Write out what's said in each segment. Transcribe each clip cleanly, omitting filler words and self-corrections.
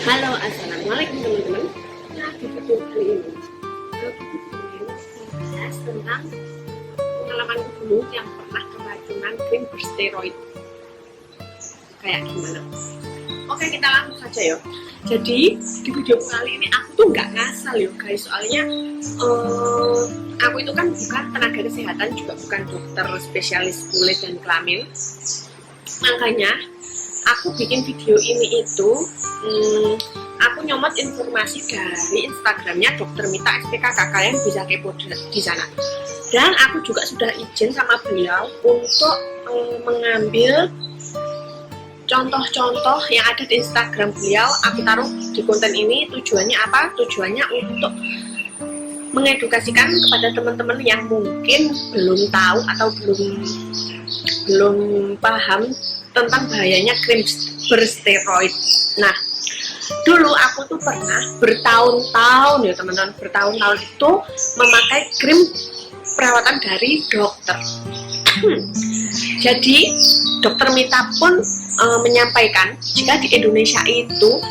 Halo, assalamualaikum teman-teman. Nah, di video kali ini aku bahas tentang pengalaman dulu yang pernah keracunan krim bersteroid. Kayak gimana? Oke, kita langsung saja ya. Jadi di video kali ini aku tuh nggak ngasal ya guys, soalnya aku itu kan bukan tenaga kesehatan, juga bukan dokter spesialis kulit dan kelamin. Makanya aku bikin video ini itu aku nyomot informasi dari Instagramnya Dr. Mita SPKK, kalian bisa kepo di sana. Dan aku juga sudah izin sama beliau untuk mengambil contoh-contoh yang ada di Instagram beliau. Aku taruh di konten ini. Tujuannya apa? Tujuannya untuk mengedukasikan kepada teman-teman yang mungkin belum tahu atau belum paham tentang bahayanya krim bersteroid. Nah, dulu aku tuh pernah bertahun-tahun ya teman-teman, bertahun-tahun itu memakai krim perawatan dari dokter. Jadi Dokter Mita pun menyampaikan jika di Indonesia itu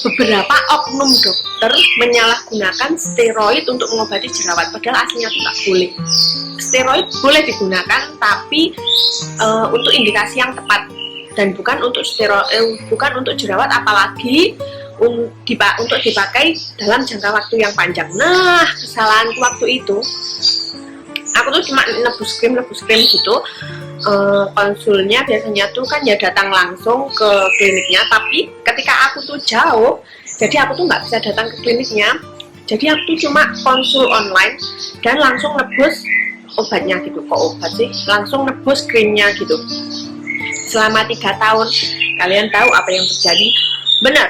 beberapa oknum dokter menyalahgunakan steroid untuk mengobati jerawat, padahal aslinya itu nggak boleh. Steroid boleh digunakan, tapi untuk indikasi yang tepat dan bukan untuk jerawat, apalagi untuk dipakai dalam jangka waktu yang panjang. Nah, kesalahanku waktu itu, aku tuh cuma nebus krim gitu. Konsulnya biasanya tuh kan ya datang langsung ke kliniknya, tapi ketika aku tuh jauh, jadi aku tuh nggak bisa datang ke kliniknya. Jadi aku tuh cuma konsul online dan langsung nebus obatnya gitu. Kok obat sih? Langsung nebus krimnya gitu. Selama 3 tahun, kalian tahu apa yang terjadi? Benar,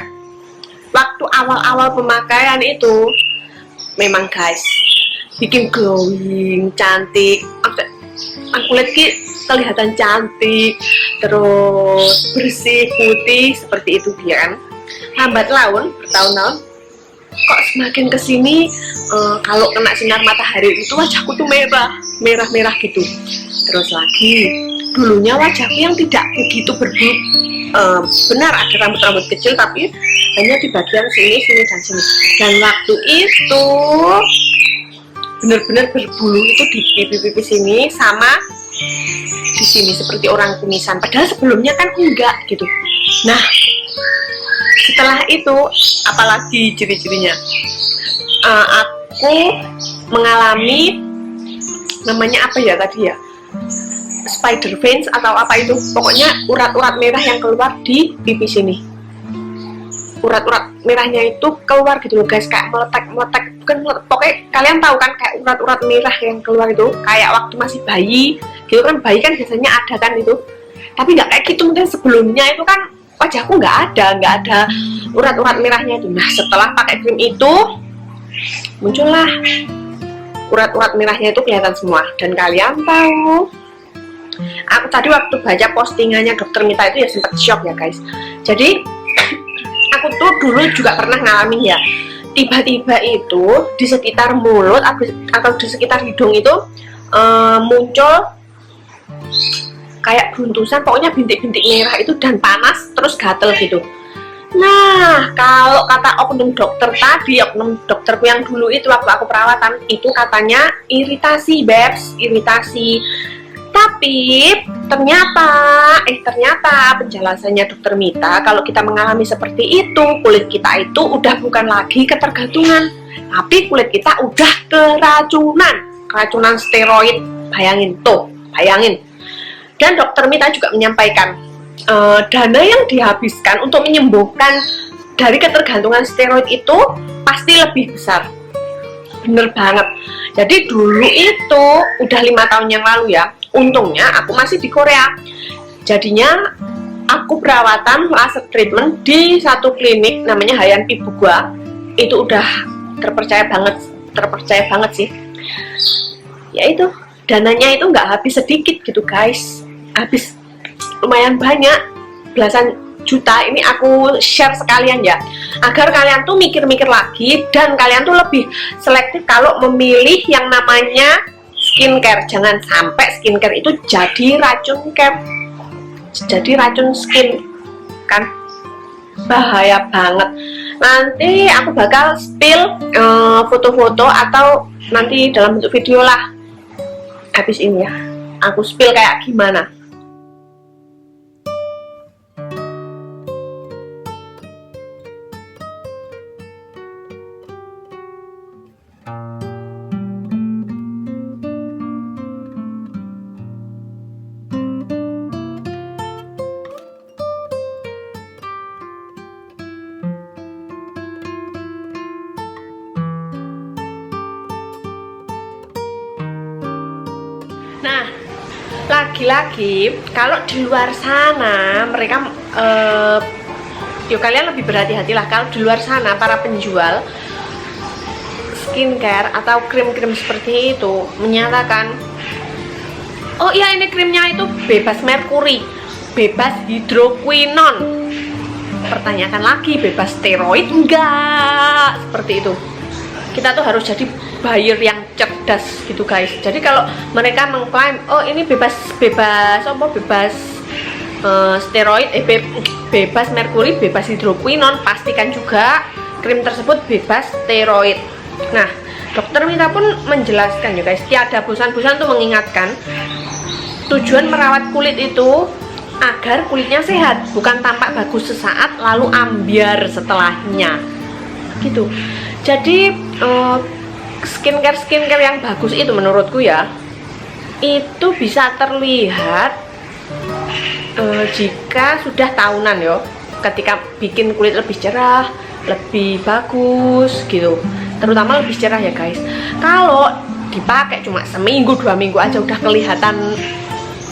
waktu awal-awal pemakaian itu memang guys, bikin glowing, cantik. Aku lihat kelihatan cantik, terus bersih, putih, seperti itu dia kan. Lambat laun, bertahun-tahun, kok semakin kesini kalau kena sinar matahari itu wajahku tuh merah gitu. Terus lagi, dulunya wajahku yang tidak begitu berbulu, benar ada rambut-rambut kecil, tapi hanya di bagian sini dan sini. Dan waktu itu benar-benar berbulu itu di pipi sini sama di sini seperti orang kumisan, padahal sebelumnya kan enggak gitu. Nah, setelah itu apalagi ciri-cirinya, aku mengalami namanya apa ya tadi ya, spider veins atau apa itu, pokoknya urat-urat merah yang keluar di pipi sini. Urat-urat merahnya itu keluar gitu loh guys, kayak meletek, bukan meletek, pokoknya kalian tahu kan kayak urat-urat merah yang keluar itu kayak waktu masih bayi gitu kan. Bayi kan biasanya ada kan itu, tapi nggak kayak gitu. Mungkin sebelumnya itu kan wajahku nggak ada urat-urat merahnya itu. Nah, setelah pakai krim itu muncullah urat-urat merahnya itu kelihatan semua. Dan kalian tahu, aku tadi waktu baca postingannya Dokter Mita itu ya sempat shock ya guys. Jadi aku tuh dulu juga pernah ngalamin ya, tiba-tiba itu di sekitar mulut atau di sekitar hidung itu muncul kayak buntusan, pokoknya bintik-bintik merah itu dan panas terus gatel gitu. Nah, kalau kata oknum dokter tadi, oknum dokterku yang dulu itu waktu aku perawatan itu katanya iritasi, Babs, iritasi. Tapi ternyata penjelasannya Dokter Mita, kalau kita mengalami seperti itu, kulit kita itu udah bukan lagi ketergantungan, tapi kulit kita udah keracunan steroid. Bayangin. Dan Dokter Mita juga menyampaikan dana yang dihabiskan untuk menyembuhkan dari ketergantungan steroid itu pasti lebih besar. Bener banget. Jadi dulu itu udah 5 tahun yang lalu ya. Untungnya aku masih di Korea. Jadinya aku perawatan laser treatment di satu klinik namanya Hayan Pibugwa. Itu udah terpercaya banget sih. Ya itu, dananya itu nggak habis sedikit gitu guys. Habis lumayan banyak, belasan juta. Ini aku share sekalian ya, agar kalian tuh mikir-mikir lagi dan kalian tuh lebih selektif kalau memilih yang namanya skincare. Jangan sampai skincare itu jadi racun skin kan. bahaya banget. Nanti aku bakal spill foto-foto atau nanti dalam bentuk video lah habis ini ya, aku spill kayak gimana. Nah, lagi-lagi kalau di luar sana mereka yuk kalian lebih berhati-hatilah. Kalau di luar sana para penjual skincare atau krim-krim seperti itu menyatakan, oh iya ini krimnya itu bebas merkuri, bebas hidroquinon. Pertanyakan lagi, bebas steroid enggak? Seperti itu. Kita tuh harus jadi buyer yang cerdas gitu guys. Jadi kalau mereka mengklaim oh ini bebas steroid, bebas merkuri, bebas hidroquinon, pastikan juga krim tersebut bebas steroid. Nah, dokter Mita pun menjelaskan ya guys, tiada bosan-bosan tuh mengingatkan tujuan merawat kulit itu agar kulitnya sehat, bukan tampak bagus sesaat lalu ambiar setelahnya gitu. Jadi skincare yang bagus itu menurutku ya, itu bisa terlihat jika sudah tahunan yo, ketika bikin kulit lebih cerah, lebih bagus gitu, terutama lebih cerah ya guys. Kalau dipakai cuma seminggu 2 minggu aja udah kelihatan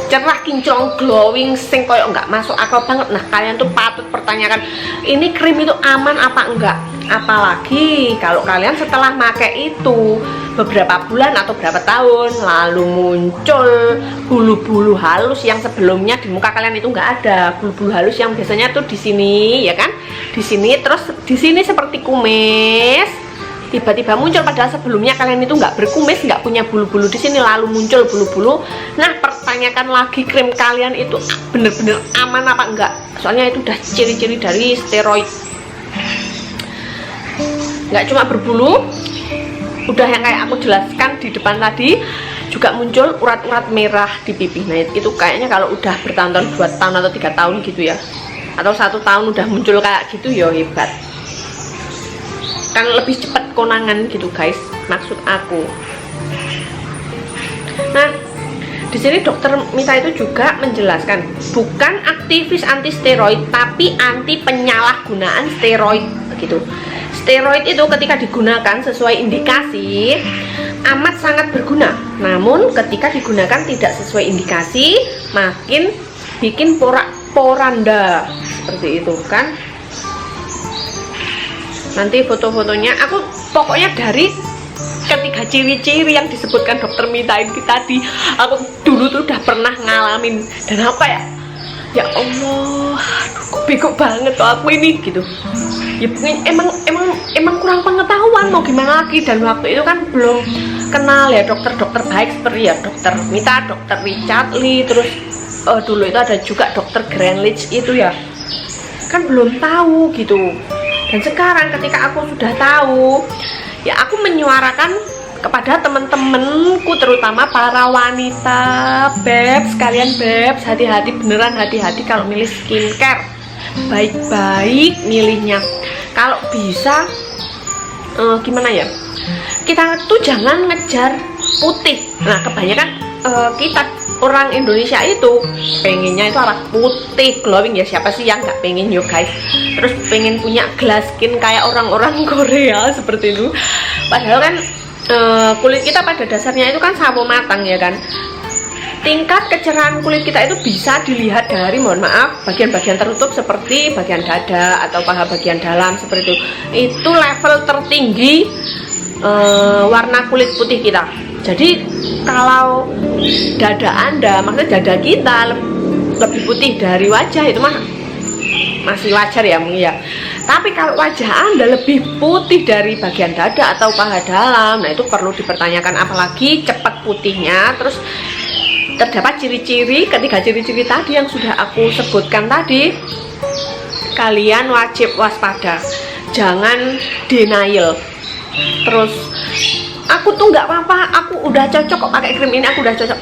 cerah, kinclong, glowing, sing koyo nggak masuk akal banget. Nah, kalian tuh patut pertanyakan, ini krim itu aman apa enggak? Apalagi kalau kalian setelah pakai itu beberapa bulan atau berapa tahun lalu muncul bulu-bulu halus yang sebelumnya di muka kalian itu nggak ada. Bulu-bulu halus yang biasanya tuh di sini ya kan, di sini, terus di sini seperti kumis, tiba-tiba muncul padahal sebelumnya kalian itu nggak berkumis, nggak punya bulu-bulu di sini, lalu muncul bulu-bulu. Nah, pertanyakan lagi, krim kalian itu bener-bener aman apa enggak? Soalnya itu udah ciri-ciri dari steroid. Nggak cuma berbulu, udah yang kayak aku jelaskan di depan tadi, juga muncul urat-urat merah di pipi. Nah, itu kayaknya kalau udah bertahun-tahun, 2 tahun atau 3 tahun gitu ya, atau 1 tahun udah muncul kayak gitu ya hebat. Kan lebih cepat konangan gitu guys, maksud aku. Nah, di sini dokter Mita itu juga menjelaskan, bukan aktivis anti steroid tapi anti penyalahgunaan steroid gitu. Steroid itu ketika digunakan sesuai indikasi amat sangat berguna. Namun ketika digunakan tidak sesuai indikasi makin bikin porak-poranda seperti itu kan. Nanti foto-fotonya aku pokoknya dari ketiga ciri-ciri yang disebutkan dokter Mita ini tadi, aku dulu tuh udah pernah ngalamin. Dan apa ya, ya Allah, aduh, kok bego banget tuh aku ini gitu ya. Emang kurang pengetahuan, mau gimana lagi. Dan waktu itu kan belum kenal ya dokter-dokter baik seperti ya dokter Mita, dokter Richard Lee, terus dulu itu ada juga dokter Greenwich itu ya, kan belum tahu gitu. Dan sekarang ketika aku sudah tahu, ya aku menyuarakan kepada teman-temanku, terutama para wanita, bebs, kalian bebs, hati-hati, beneran hati-hati kalau milih skincare, baik-baik milihnya. Kalau bisa, gimana ya, kita tuh jangan ngejar putih. Nah, kebanyakan kita orang Indonesia itu pengennya itu arah putih, glowing ya. Siapa sih yang nggak pengen yo guys? Terus pengen punya glass skin kayak orang-orang Korea seperti itu. Padahal kan kulit kita pada dasarnya itu kan sawo matang ya kan. Tingkat kecerahan kulit kita itu bisa dilihat dari, mohon maaf, bagian-bagian tertutup seperti bagian dada atau paha bagian dalam seperti itu. Itu level tertinggi warna kulit putih kita. Jadi kalau dada Anda, maksudnya dada kita lebih putih dari wajah, itu mah masih wajar ya mungkin ya. Tapi kalau wajah Anda lebih putih dari bagian dada atau paha dalam, nah itu perlu dipertanyakan. Apalagi cepat putihnya. Terus terdapat ciri-ciri, ketiga ciri-ciri tadi yang sudah aku sebutkan tadi. kalian wajib waspada, jangan denial. Terus aku tuh nggak apa-apa, aku udah cocok kok pakai krim ini, aku udah cocok.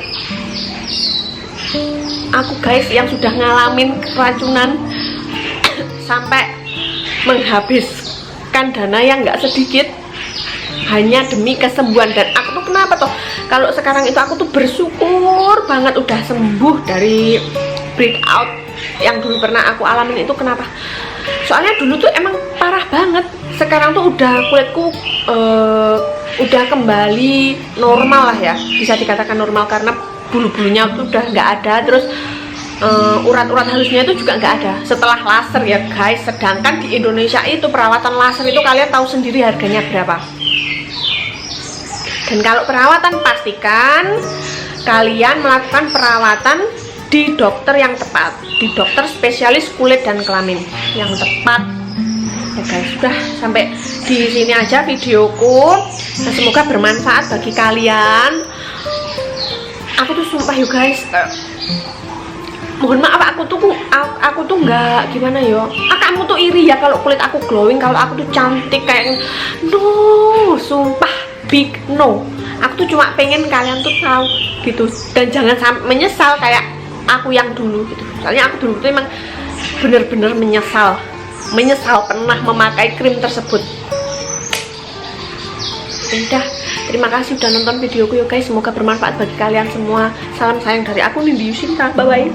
Aku guys yang sudah ngalamin keracunan sampai menghabiskan dana yang nggak sedikit hanya demi kesembuhan. Dan aku tuh kenapa toh kalau sekarang itu aku tuh bersyukur banget udah sembuh dari breakout yang dulu pernah aku alamin itu. Kenapa? Soalnya dulu tuh emang parah banget. Sekarang tuh udah kulitku udah kembali normal lah ya, bisa dikatakan normal, karena bulu-bulunya tuh udah nggak ada. Terus urat-urat halusnya itu juga nggak ada setelah laser ya guys. Sedangkan di Indonesia itu perawatan laser itu kalian tahu sendiri harganya berapa. Dan kalau perawatan, pastikan kalian melakukan perawatan di dokter yang tepat, di dokter spesialis kulit dan kelamin yang tepat. Ya guys, sudah sampai di sini aja videoku. Nah, semoga bermanfaat bagi kalian. Aku tuh sumpah you guys, mohon maaf aku tuh nggak gimana yo. Kamu tuh iri ya kalau kulit aku glowing, kalau aku tuh cantik kayak no, sumpah big no. Aku tuh cuma pengen kalian tuh tahu gitu, dan jangan sampai menyesal kayak aku yang dulu gitu. Soalnya aku dulu tuh emang bener-bener menyesal pernah memakai krim tersebut. Udah, terima kasih udah nonton videoku ya guys, semoga bermanfaat bagi kalian semua. Salam sayang dari aku, Nindi Yusinta, bye bye.